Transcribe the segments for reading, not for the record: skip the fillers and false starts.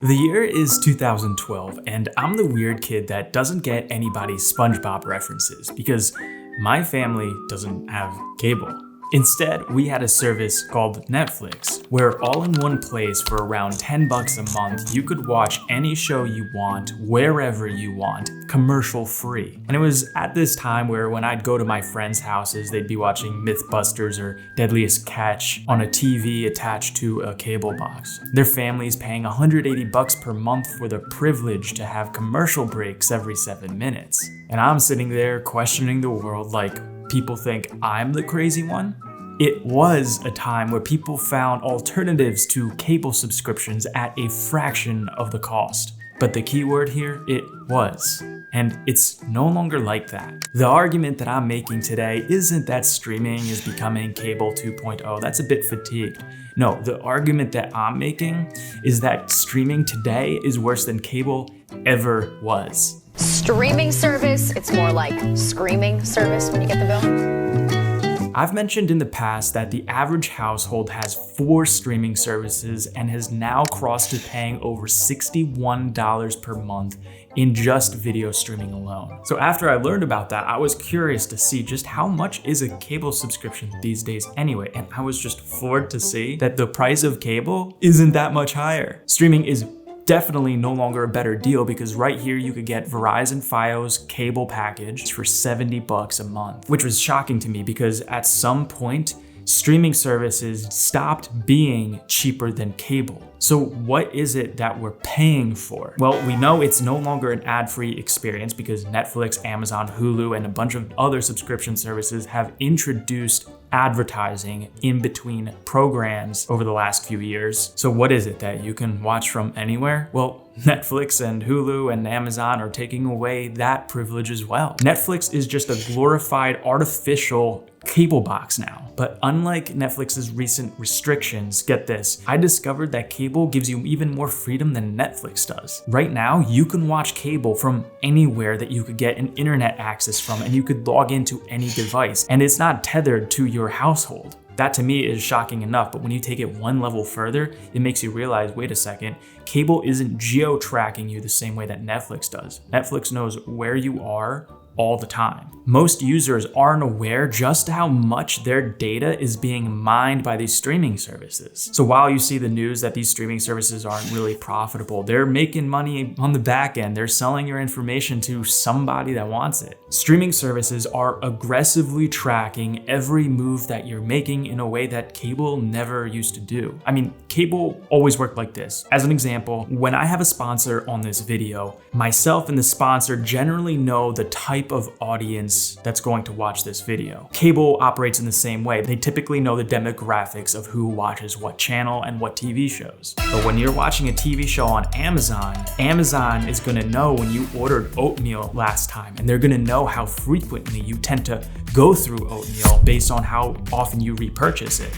The year is 2012, and I'm the weird kid that doesn't get anybody's SpongeBob references because my family doesn't have cable. Instead, we had a service called Netflix, where all in one place for around $10 a month, you could watch any show you want, wherever you want, commercial free. And it was at this time where when I'd go to my friends' houses, they'd be watching Mythbusters or Deadliest Catch on a TV attached to a cable box. Their families paying $180 per month for the privilege to have commercial breaks every 7 minutes. And I'm sitting there questioning the world like, people think I'm the crazy one? It was a time where people found alternatives to cable subscriptions at a fraction of the cost. But the key word here, it was. And it's no longer like that. The argument that I'm making today isn't that streaming is becoming cable 2.0. That's a bit fatigued. No, the argument that I'm making is that streaming today is worse than cable ever was. Streaming service, it's more like screaming service when you get the bill. I've mentioned in the past that the average household has 4 streaming services and has now crossed to paying over $61 per month in just video streaming alone. So after I learned about that, I was curious to see just how much is a cable subscription these days anyway, and I was just floored to see that the price of cable isn't that much higher. Streaming is definitely no longer a better deal because right here you could get Verizon Fios cable package for $70 a month, which was shocking to me because at some point, streaming services stopped being cheaper than cable. So what is it that we're paying for? Well, we know it's no longer an ad-free experience because Netflix, Amazon, Hulu, and a bunch of other subscription services have introduced advertising in between programs over the last few years. So what is it that you can watch from anywhere? Well, Netflix and Hulu and Amazon are taking away that privilege as well. Netflix is just a glorified artificial cable box now. But unlike Netflix's recent restrictions, get this, I discovered that cable gives you even more freedom than Netflix does. Right now, you can watch cable from anywhere that you could get an internet access from, and you could log into any device, and it's not tethered to your household. That to me is shocking enough, but when you take it one level further, it makes you realize, wait a second, cable isn't geo-tracking you the same way that Netflix does. Netflix knows where you are all the time. Most users aren't aware just how much their data is being mined by these streaming services. So while you see the news that these streaming services aren't really profitable, they're making money on the back end. They're selling your information to somebody that wants it. Streaming services are aggressively tracking every move that you're making in a way that cable never used to do. I mean, cable always worked like this. As an example, when I have a sponsor on this video, myself and the sponsor generally know the type of audience that's going to watch this video. Cable operates in the same way. They typically know the demographics of who watches what channel and what TV shows. But when you're watching a TV show on Amazon, Amazon is gonna know when you ordered oatmeal last time, and they're gonna know how frequently you tend to go through oatmeal based on how often you repurchase it.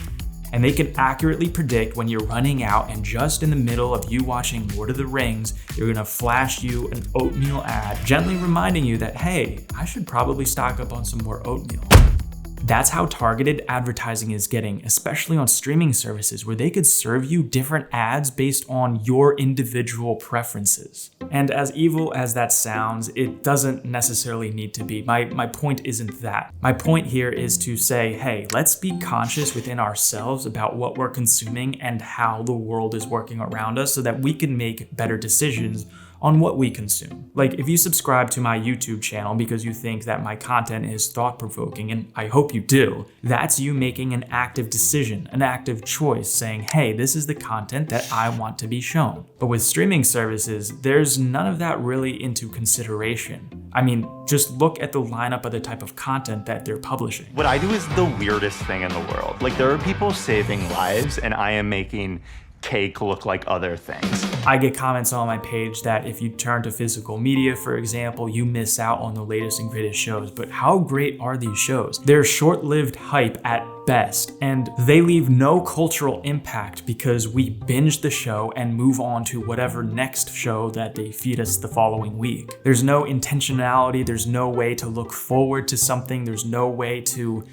And they can accurately predict when you're running out, and just in the middle of you watching Lord of the Rings, they're gonna flash you an oatmeal ad, gently reminding you that, hey, I should probably stock up on some more oatmeal. That's how targeted advertising is getting, especially on streaming services where they could serve you different ads based on your individual preferences. And as evil as that sounds, it doesn't necessarily need to be. My point isn't that. My point here is to say, hey, let's be conscious within ourselves about what we're consuming and how the world is working around us so that we can make better decisions on what we consume. Like if you subscribe to my YouTube channel because you think that my content is thought-provoking, and I hope you do, that's you making an active decision, an active choice saying, hey, this is the content that I want to be shown. But with streaming services, there's none of that really into consideration. I mean, just look at the lineup of the type of content that they're publishing. What I do is the weirdest thing in the world. Like there are people saving lives and I am making cake look like other things. I get comments on my page that if you turn to physical media, for example, you miss out on the latest and greatest shows. But how great are these shows? They're short-lived hype at best, and they leave no cultural impact because we binge the show and move on to whatever next show that they feed us the following week. There's no intentionality, there's no way to look forward to something, there's no way to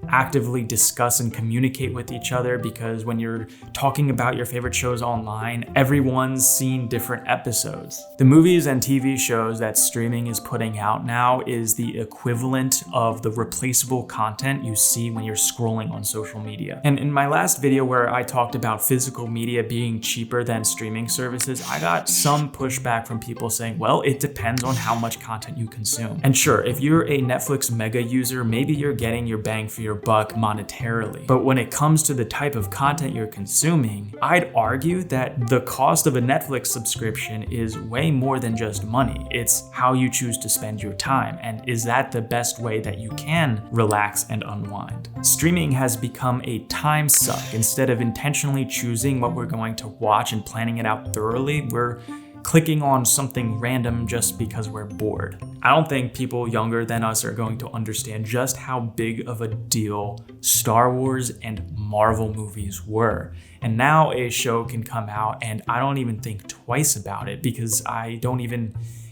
actively discuss and communicate with each other, because when you're talking about your favorite shows online, everyone's seen different episodes. The movies and TV shows that streaming is putting out now is the equivalent of the replaceable content you see when you're scrolling on social media. And in my last video where I talked about physical media being cheaper than streaming services, I got some pushback from people saying, well, it depends on how much content you consume. And sure, if you're a Netflix mega user, maybe you're getting your bang for your buck monetarily. But when it comes to the type of content you're consuming, I'd argue that the cost of a Netflix subscription is way more than just money. It's how you choose to spend your time, and is that the best way that you can relax and unwind? Streaming has become a time suck. Instead of intentionally choosing what we're going to watch and planning it out thoroughly, we're clicking on something random just because we're bored. I don't think people younger than us are going to understand just how big of a deal Star Wars and Marvel movies were. And now a show can come out and I don't even think twice about it, because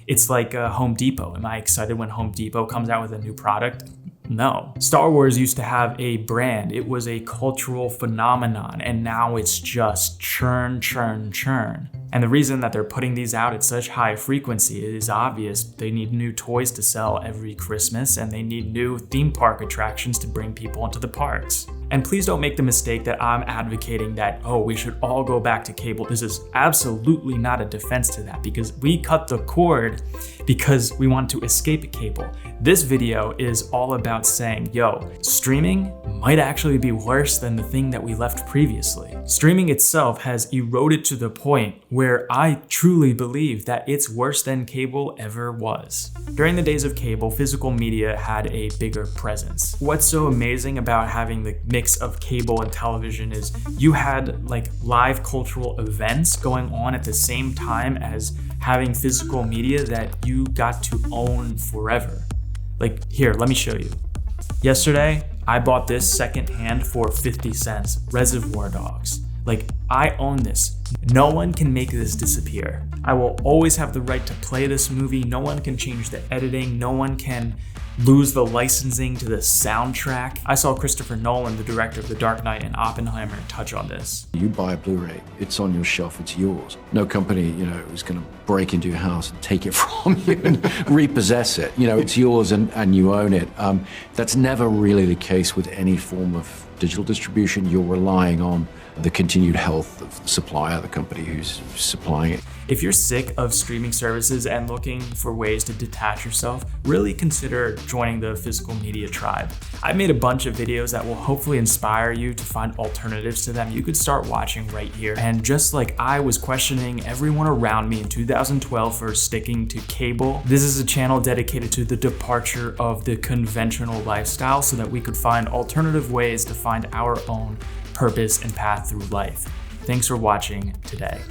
it's like Home Depot. Am I excited when Home Depot comes out with a new product? No. Star Wars used to have a brand. It was a cultural phenomenon, and now it's just churn, churn, churn. And the reason that they're putting these out at such high frequency is obvious. They need new toys to sell every Christmas, and they need new theme park attractions to bring people into the parks. And please don't make the mistake that I'm advocating that, oh, we should all go back to cable. This is absolutely not a defense to that, because we cut the cord because we want to escape cable. This video is all about saying, yo, streaming might actually be worse than the thing that we left previously. Streaming itself has eroded to the point where I truly believe that it's worse than cable ever was. During the days of cable, physical media had a bigger presence. What's so amazing about having the mix of cable and television is you had like live cultural events going on at the same time as having physical media that you got to own forever. Like, here, let me show you. Yesterday, I bought this secondhand for 50 cents, Reservoir Dogs. Like, I own this. No one can make this disappear. I will always have the right to play this movie. No one can change the editing. No one can lose the licensing to the soundtrack. I saw Christopher Nolan, the director of The Dark Knight and Oppenheimer, touch on this. You buy a Blu-ray, it's on your shelf, it's yours. No company, is gonna break into your house and take it from you and repossess it. It's yours and you own it. That's never really the case with any form of digital distribution. You're relying on the continued health of the supplier, the company who's supplying it. If you're sick of streaming services and looking for ways to detach yourself, really consider joining the physical media tribe. I've made a bunch of videos that will hopefully inspire you to find alternatives to them. You could start watching right here. And just like I was questioning everyone around me in 2012 for sticking to cable, this is a channel dedicated to the departure of the conventional lifestyle so that we could find alternative ways to find our own purpose and path through life. Thanks for watching today.